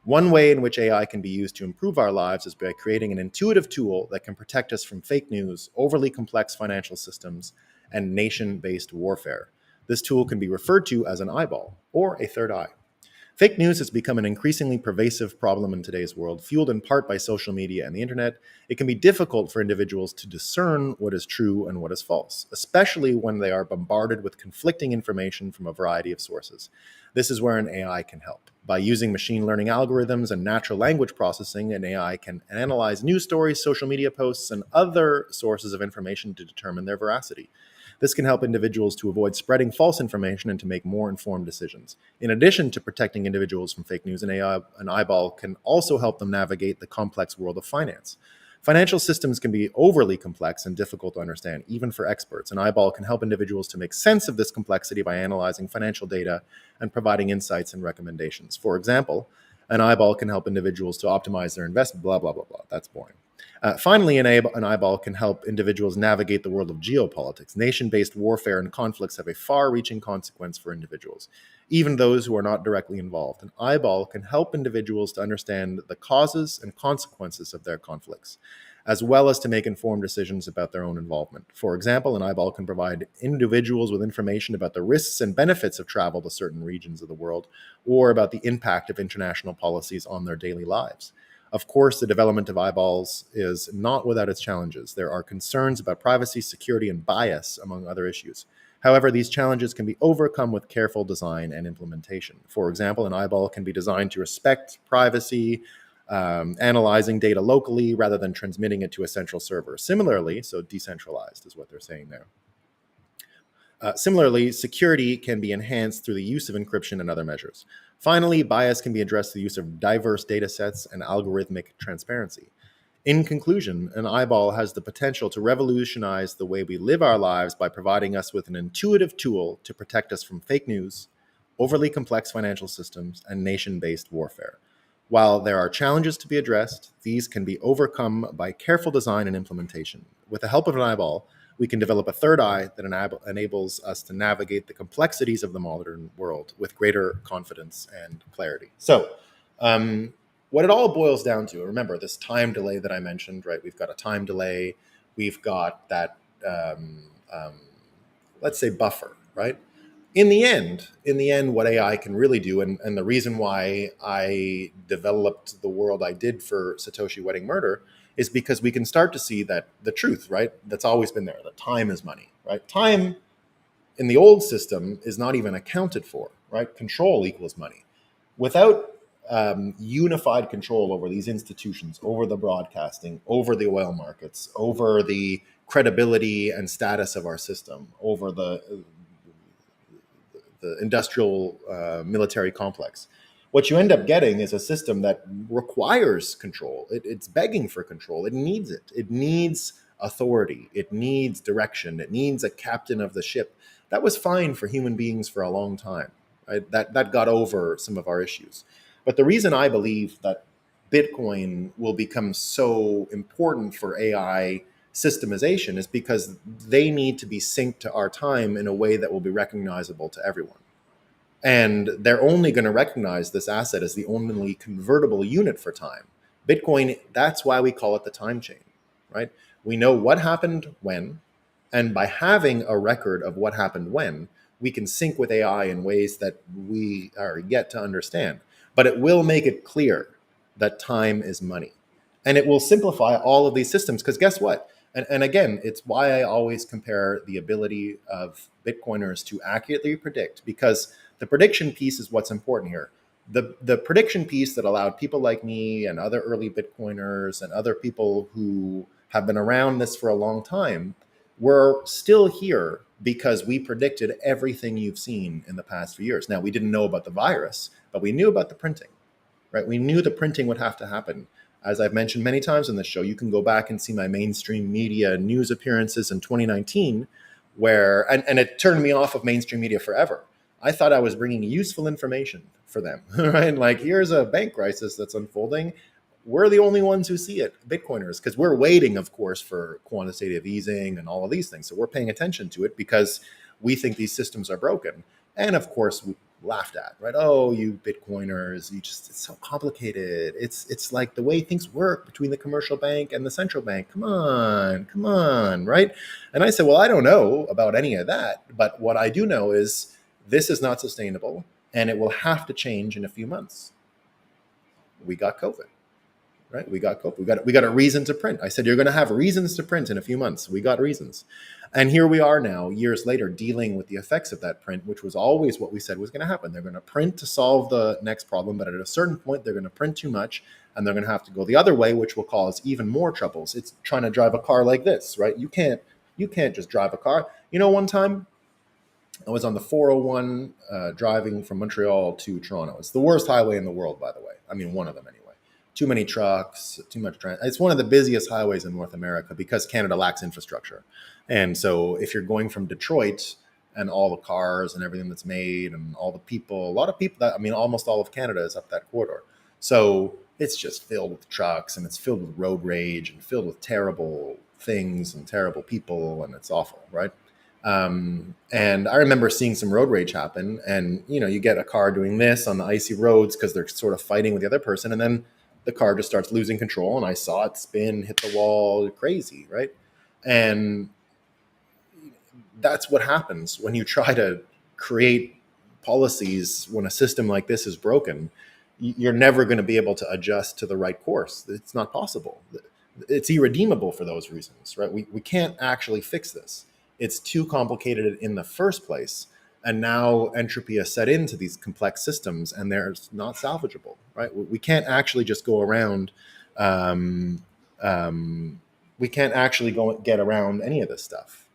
One way in which AI can be used to improve our lives is by creating an intuitive tool that can protect us from fake news, overly complex financial systems, and nation-based warfare. This tool can be referred to as an eyeball or a third eye. Fake news has become an increasingly pervasive problem in today's world, fueled in part by social media and the internet. It can be difficult for individuals to discern what is true and what is false, especially when they are bombarded with conflicting information from a variety of sources. This is where an AI can help. By using machine learning algorithms and natural language processing, an AI can analyze news stories, social media posts, and other sources of information to determine their veracity. This can help individuals to avoid spreading false information and to make more informed decisions. In addition to protecting individuals from fake news, an eyeball can also help them navigate the complex world of finance. Financial systems can be overly complex and difficult to understand, even for experts. An eyeball can help individuals to make sense of this complexity by analyzing financial data and providing insights and recommendations. For example, an eyeball can help individuals to optimize their investment, blah, blah, blah, blah. That's boring. Finally, an eyeball can help individuals navigate the world of geopolitics. Nation-based warfare and conflicts have a far-reaching consequence for individuals, even those who are not directly involved. An eyeball can help individuals to understand the causes and consequences of their conflicts, as well as to make informed decisions about their own involvement. For example, an eyeball can provide individuals with information about the risks and benefits of travel to certain regions of the world, or about the impact of international policies on their daily lives. Of course, the development of eyeballs is not without its challenges. There are concerns about privacy, security, and bias, among other issues. However, these challenges can be overcome with careful design and implementation. For example, an eyeball can be designed to respect privacy, analyzing data locally rather than transmitting it to a central server. Similarly, so decentralized is what they're saying there. Similarly, security can be enhanced through the use of encryption and other measures. Finally, bias can be addressed through the use of diverse data sets and algorithmic transparency. In conclusion, an eyeball has the potential to revolutionize the way we live our lives by providing us with an intuitive tool to protect us from fake news, overly complex financial systems, and nation-based warfare. While there are challenges to be addressed, these can be overcome by careful design and implementation. With the help of an eyeball, we can develop a third eye that enables us to navigate the complexities of the modern world with greater confidence and clarity. So, what it all boils down to, remember this time delay that I mentioned, right? We've got a time delay, we've got that, let's say, buffer, right? In the end, what AI can really do, and the reason why I developed the world I did for Satoshi Wedding Murder, is because we can start to see that the truth, right? That's always been there. That time is money, right? Time in the old system is not even accounted for, right? Control equals money. Without unified control over these institutions, over the broadcasting, over the oil markets, over the credibility and status of our system, over the industrial military complex. What you end up getting is a system that requires control. It's begging for control. It needs it. It needs authority. It needs direction. It needs a captain of the ship. That was fine for human beings for a long time. Right? That got over some of our issues. But the reason I believe that Bitcoin will become so important for AI systemization is because they need to be synced to our time in a way that will be recognizable to everyone. And they're only going to recognize this asset as the only convertible unit for time. Bitcoin, that's why we call it the time chain, right? We know what happened when, and by having a record of what happened when, we can sync with AI in ways that we are yet to understand. But it will make it clear that time is money. And it will simplify all of these systems, because guess what? And again, it's why I always compare the ability of Bitcoiners to accurately predict, because the prediction piece is what's important here. The prediction piece that allowed people like me and other early Bitcoiners and other people who have been around this for a long time, we're still here because we predicted everything you've seen in the past few years. Now, we didn't know about the virus, but we knew about the printing, right? We knew the printing would have to happen. As I've mentioned many times on this show, you can go back and see my mainstream media news appearances in 2019, where, and it turned me off of mainstream media forever. I thought I was bringing useful information for them, right? Like, here's a bank crisis that's unfolding. We're the only ones who see it, Bitcoiners, because we're waiting, of course, for quantitative easing and all of these things. So we're paying attention to it because we think these systems are broken. And of course, we laughed at, right? Oh, you Bitcoiners, it's so complicated. It's like the way things work between the commercial bank and the central bank. Come on, right? And I said, well, I don't know about any of that, but what I do know is this is not sustainable, and it will have to change in a few months. We got COVID. Right? We got COVID. We got a reason to print. I said, you're going to have reasons to print in a few months. We got reasons. And here we are now, years later, dealing with the effects of that print, which was always what we said was going to happen. They're going to print to solve the next problem, but at a certain point, they're going to print too much, and they're going to have to go the other way, which will cause even more troubles. It's trying to drive a car like this, right? You can't just drive a car. One time I was on the 401 driving from Montreal to Toronto. It's the worst highway in the world, by the way. I mean, one of them anyway. Too many trucks, too much transit. It's one of the busiest highways in North America because Canada lacks infrastructure. And so if you're going from Detroit and all the cars and everything that's made and all the people, a lot of people, almost all of Canada is up that corridor. So it's just filled with trucks, and it's filled with road rage and filled with terrible things and terrible people, and it's awful, right? And I remember seeing some road rage happen, and you get a car doing this on the icy roads because they're sort of fighting with the other person, and then the car just starts losing control, and I saw it spin, hit the wall, crazy, right? And that's what happens when you try to create policies when a system like this is broken. You're never going to be able to adjust to the right course. It's not possible. It's irredeemable for those reasons, right? We can't actually fix this. It's too complicated in the first place. And now entropy has set into these complex systems, and they're not salvageable, right? We can't actually just go around. We can't actually get around any of this stuff,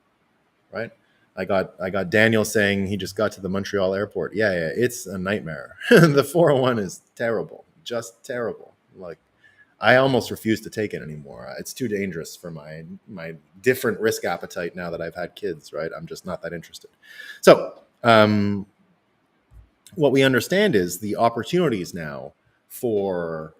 right? I got Daniel saying he just got to the Montreal airport. Yeah, it's a nightmare. The 401 is terrible, just terrible. Like, I almost refuse to take it anymore. It's too dangerous for my different risk appetite now that I've had kids, right? I'm just not that interested. So what we understand is the opportunities now for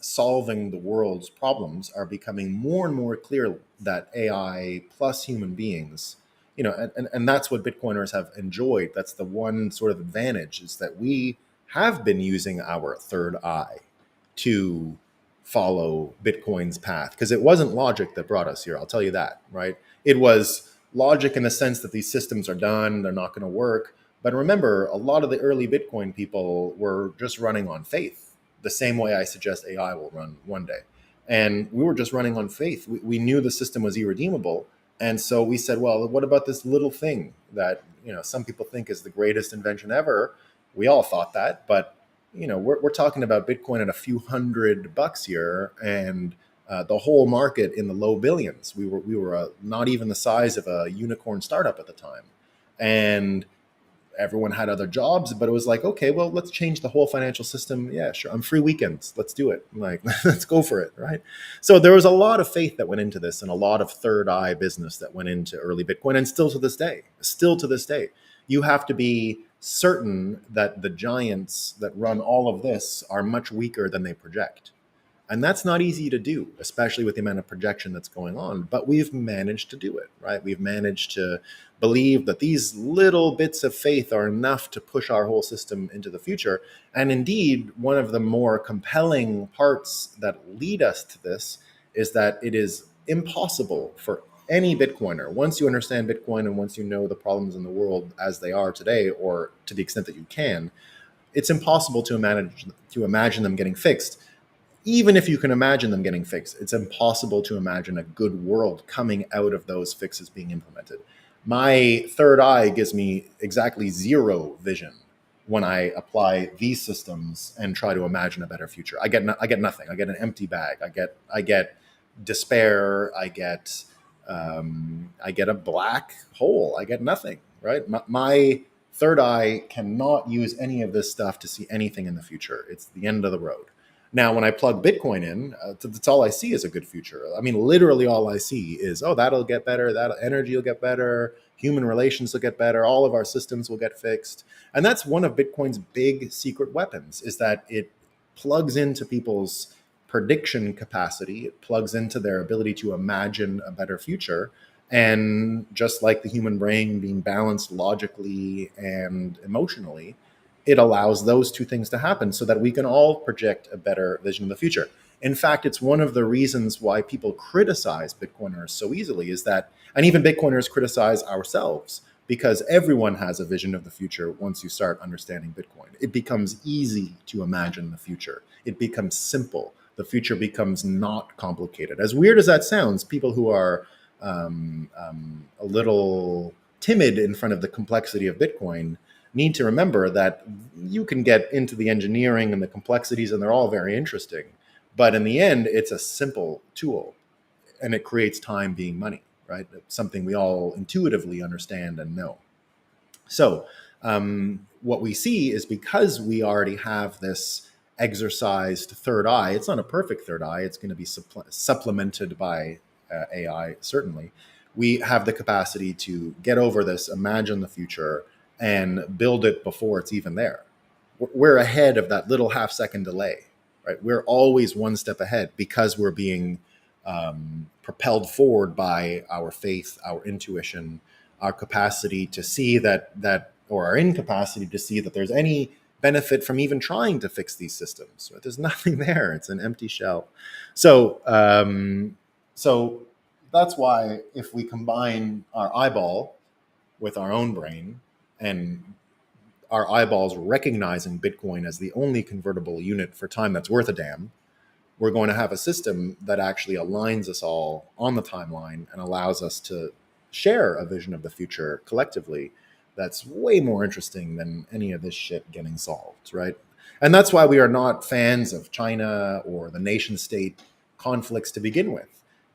solving the world's problems are becoming more and more clear that AI plus human beings, and that's what Bitcoiners have enjoyed. That's the one sort of advantage, is that we have been using our third eye to follow Bitcoin's path, because it wasn't logic that brought us here. I'll tell you that, right? It was logic in the sense that these systems are done, they're not going to work. But remember, a lot of the early Bitcoin people were just running on faith, the same way I suggest AI will run one day. And we were just running on faith. We knew the system was irredeemable. And so we said, well, what about this little thing that, some people think is the greatest invention ever? We all thought that, but we're talking about Bitcoin at a few $100 here, and the whole market in the low billions. We were not even the size of a unicorn startup at the time, and everyone had other jobs. But it was like, okay, well, let's change the whole financial system. Yeah, sure. I'm free weekends. Let's do it. Like, let's go for it, right? So there was a lot of faith that went into this, and a lot of third eye business that went into early Bitcoin, and still to this day, you have to be certain that the giants that run all of this are much weaker than they project. And that's not easy to do, especially with the amount of projection that's going on. But we've managed to do it, right? We've managed to believe that these little bits of faith are enough to push our whole system into the future. And indeed, one of the more compelling parts that lead us to this is that it is impossible for any Bitcoiner, once you understand Bitcoin and once you know the problems in the world as they are today, or to the extent that you can, it's impossible to imagine them getting fixed. Even if you can imagine them getting fixed, it's impossible to imagine a good world coming out of those fixes being implemented. My third eye gives me exactly zero vision when I apply these systems and try to imagine a better future. I get nothing. I get an empty bag. I get despair. I get a black hole. I get nothing. Right. My third eye cannot use any of this stuff to see anything in the future. It's the end of the road. Now, when I plug Bitcoin in, that's all I see is a good future. I mean, literally all I see is, oh, that'll get better, that energy will get better, human relations will get better, all of our systems will get fixed. And that's one of Bitcoin's big secret weapons, is that it plugs into people's prediction capacity. It plugs into their ability to imagine a better future. And just like the human brain being balanced logically and emotionally, it allows those two things to happen so that we can all project a better vision of the future. In fact, it's one of the reasons why people criticize Bitcoiners so easily, is that, and even Bitcoiners criticize ourselves, because everyone has a vision of the future once you start understanding Bitcoin. It becomes easy to imagine the future. It becomes simple. The future becomes not complicated. As weird as that sounds, people who are a little timid in front of the complexity of Bitcoin need to remember that you can get into the engineering and the complexities, and they're all very interesting. But in the end, it's a simple tool, and it creates time being money, right? It's something we all intuitively understand and know. So what we see is, because we already have this exercised third eye, it's not a perfect third eye, it's going to be supplemented by AI, certainly. We have the capacity to get over this, imagine the future, and build it before it's even there. We're ahead of that little half-second delay, right? We're always one step ahead, because we're being propelled forward by our faith, our intuition, our capacity to see or our incapacity to see that there's any benefit from even trying to fix these systems. Right? There's nothing there. It's an empty shell. So that's why, if we combine our eyeball with our own brain, and our eyeballs recognizing Bitcoin as the only convertible unit for time that's worth a damn, we're going to have a system that actually aligns us all on the timeline and allows us to share a vision of the future collectively that's way more interesting than any of this shit getting solved, right? And that's why we are not fans of China or the nation state conflicts to begin with.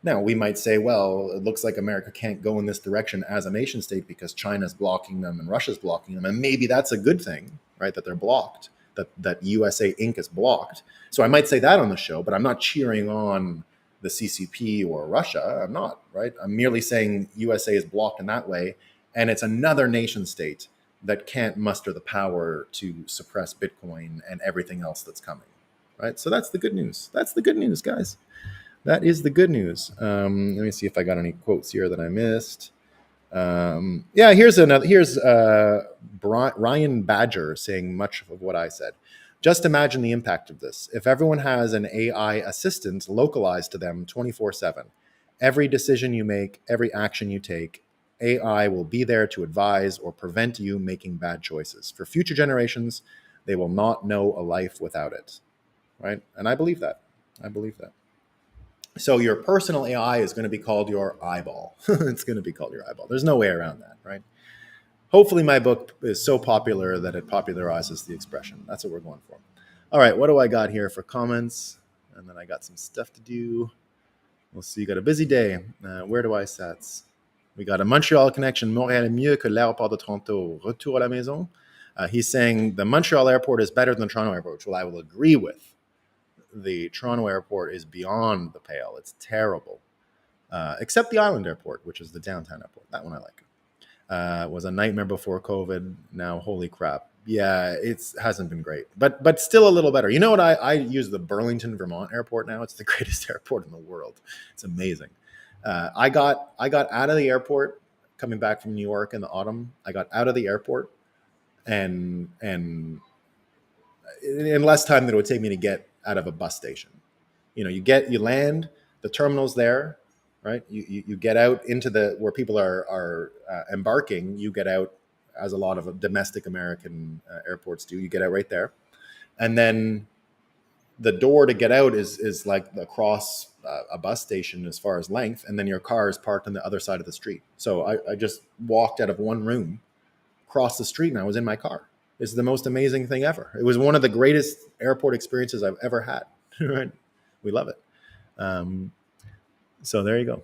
Now, we might say, well, it looks like America can't go in this direction as a nation state because China's blocking them and Russia's blocking them. And maybe that's a good thing, right? That they're blocked, that USA Inc. is blocked. So I might say that on the show, but I'm not cheering on the CCP or Russia. I'm not, right? I'm merely saying USA is blocked in that way. And it's another nation state that can't muster the power to suppress Bitcoin and everything else that's coming, right? So that's the good news. That's the good news, guys. That is the good news. Let me see if I got any quotes here that I missed. Yeah, here's another. Here's Ryan Badger saying much of what I said. Just imagine the impact of this. If everyone has an AI assistant localized to them 24/7, every decision you make, every action you take, AI will be there to advise or prevent you making bad choices. For future generations, they will not know a life without it. Right? And I believe that. I believe that. So your personal AI is going to be called your eyeball. It's going to be called your eyeball. There's no way around that, right? Hopefully, my book is so popular that it popularizes the expression. That's what we're going for. All right, what do I got here for comments? And then I got some stuff to do. We'll see. You got a busy day. Where do I set? We got a Montreal connection. Montréal est mieux que l'aéroport de Toronto. Retour à la maison. He's saying the Montreal airport is better than the Toronto airport, which I will agree with. The Toronto airport is beyond the pale. It's terrible. Except the island airport, which is the downtown airport. That one I like. It was a nightmare before COVID. Now, holy crap. Yeah, it hasn't been great, but still a little better. You know what? I use the Burlington, Vermont airport now. It's the greatest airport in the world. It's amazing. I got out of the airport coming back from New York in the autumn. I got out of the airport and in less time than it would take me to get out of a bus station. You know, you land, the terminal's there, right? You get out into the where people are embarking. You get out, as a lot of domestic American airports do. You get out right there, and then the door to get out is like across a bus station as far as length, and then your car is parked on the other side of the street. So I just walked out of one room, crossed the street, and I was in my car. It's the most amazing thing ever. It was one of the greatest airport experiences I've ever had. Right? We love it. So there you go.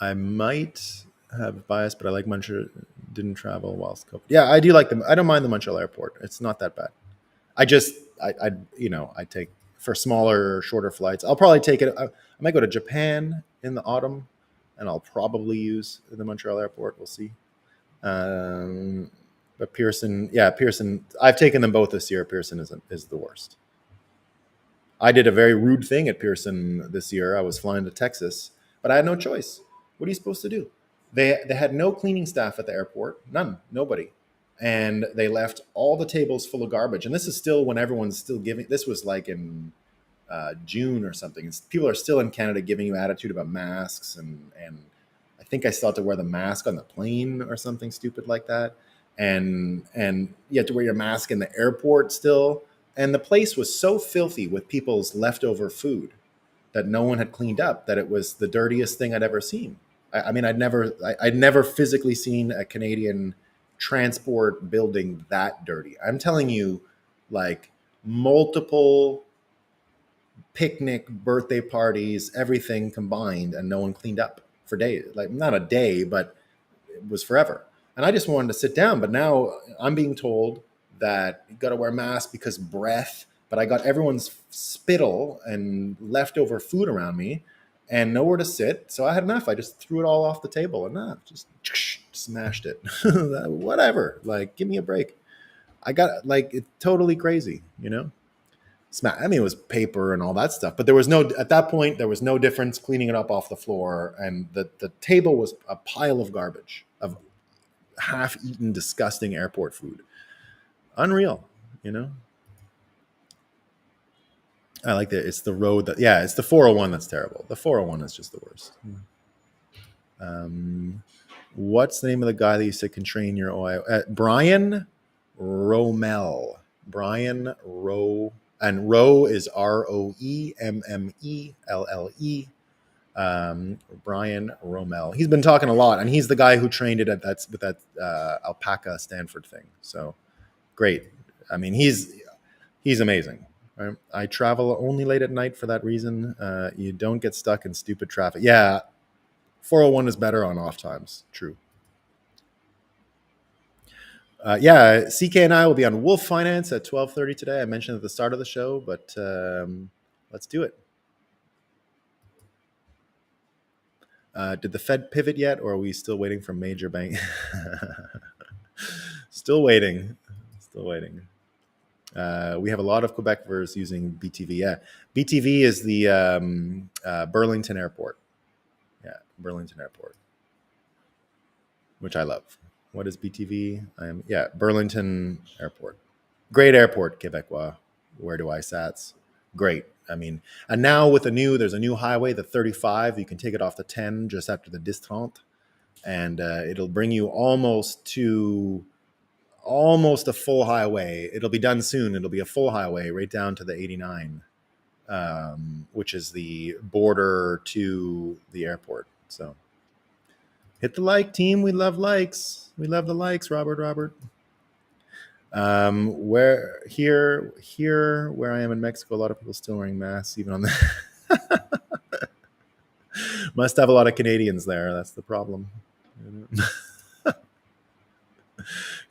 I might have bias, but I like Montreal. Didn't travel whilst COVID. Yeah, I do like them. I don't mind the Montreal airport. It's not that bad. I take for smaller, shorter flights. I'll probably take it. I might go to Japan in the autumn, and I'll probably use the Montreal airport. We'll see. But Pearson, yeah, Pearson. I've taken them both this year. Pearson is the worst. I did a very rude thing at Pearson this year. I was flying to Texas, but I had no choice. What are you supposed to do? They had no cleaning staff at the airport, none, nobody, and they left all the tables full of garbage. And this is still when everyone's still giving. This was like in June or something. People are still in Canada giving you attitude about masks, and I think I still have to wear the mask on the plane or something stupid like that. And you have to wear your mask in the airport still. And the place was so filthy with people's leftover food that no one had cleaned up that it was the dirtiest thing I'd ever seen. I mean, I'd never physically seen a Canadian transport building that dirty. I'm telling you, like multiple picnic, birthday parties, everything combined, and no one cleaned up for days. Like not a day, but it was forever. And I just wanted to sit down. But now I'm being told that you got to wear a mask because breath. But I got everyone's spittle and leftover food around me and nowhere to sit. So I had enough. I just threw it all off the table and just smashed it. Whatever. Like, give me a break. I got like it's totally crazy, you know? I mean, it was paper and all that stuff, but at that point, there was no difference cleaning it up off the floor. And the table was a pile of garbage, of half-eaten, disgusting airport food. Unreal, you know? I like that. It's the road it's the 401 that's terrible. The 401 is just the worst. What's the name of the guy that you said can train your OI? Brian Rommel. Brian Rowe. And Rowe is ROEMMELLE. Brian Rommel. He's been talking a lot, and he's the guy who trained it with that alpaca Stanford thing. So great. I mean, he's amazing. Right? I travel only late at night for that reason. You don't get stuck in stupid traffic. Yeah, 401 is better on off times. True. Yeah, CK and I will be on Wolf Finance at 12:30 today. I mentioned at the start of the show, but let's do it. Did the Fed pivot yet, or are we still waiting for major bank? Still waiting. Still waiting. We have a lot of Quebecers using BTV. Yeah, BTV is the Burlington Airport. Yeah, Burlington Airport, which I love. What is BTV? Burlington Airport. Great airport, Quebecois. Where do I sats? Great. I mean, and now with there's a new highway, the 35. You can take it off the 10 just after the 10-30, and it'll bring you almost a full highway. It'll be done soon. It'll be a full highway right down to the 89, which is the border to the airport. So hit the like, team. We love likes. We love the likes, Robert. Where I am in Mexico, a lot of people still wearing masks, even on the. Must have a lot of Canadians there. That's the problem.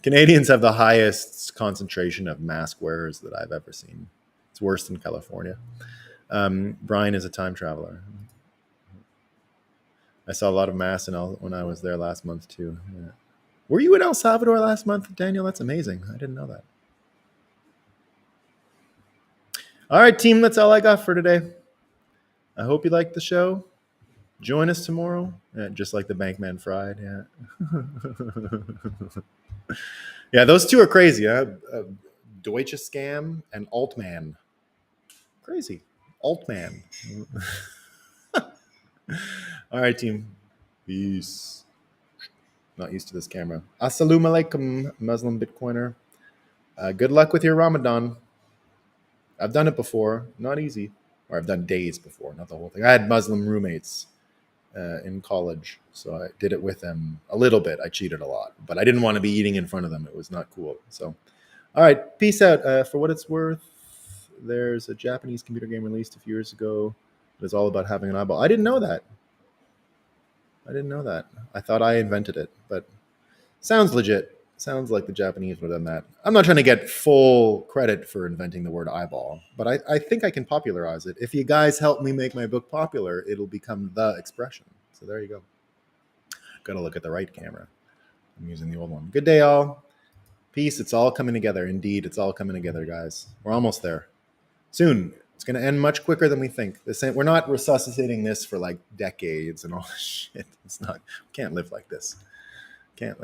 Canadians have the highest concentration of mask wearers that I've ever seen. It's worse than California. Brian is a time traveler. I saw a lot of masks when I was there last month too. Yeah. Were you in El Salvador last month, Daniel? That's amazing. I didn't know that. All right, team, that's all I got for today. I hope you liked the show. Join us tomorrow, just like the Bankman Fried. Yeah. Yeah, those two are crazy. Deutsche Scam and Altman. Crazy. Altman. All right, team. Peace. Not used to this camera. Assalamu alaikum, Muslim Bitcoiner. Good luck with your Ramadan. I've done it before. Not easy. Or I've done days before, not the whole thing. I had Muslim roommates in college, so I did it with them a little bit. I cheated a lot, but I didn't want to be eating in front of them. It was not cool. So, all right, peace out. For what it's worth, there's a Japanese computer game released a few years ago. It's all about having an eyeball. I didn't know that. I thought I invented it, but sounds legit. Sounds like the Japanese would have done that. I'm not trying to get full credit for inventing the word eyeball, but I think I can popularize it. If you guys help me make my book popular, it'll become the expression. So there you go. Got to look at the right camera. I'm using the old one. Good day, all. Peace. It's all coming together. Indeed, it's all coming together, guys. We're almost there. Soon. It's going to end much quicker than we think. We're not resuscitating this for like decades and all this shit. It's not. We can't live like this. All right.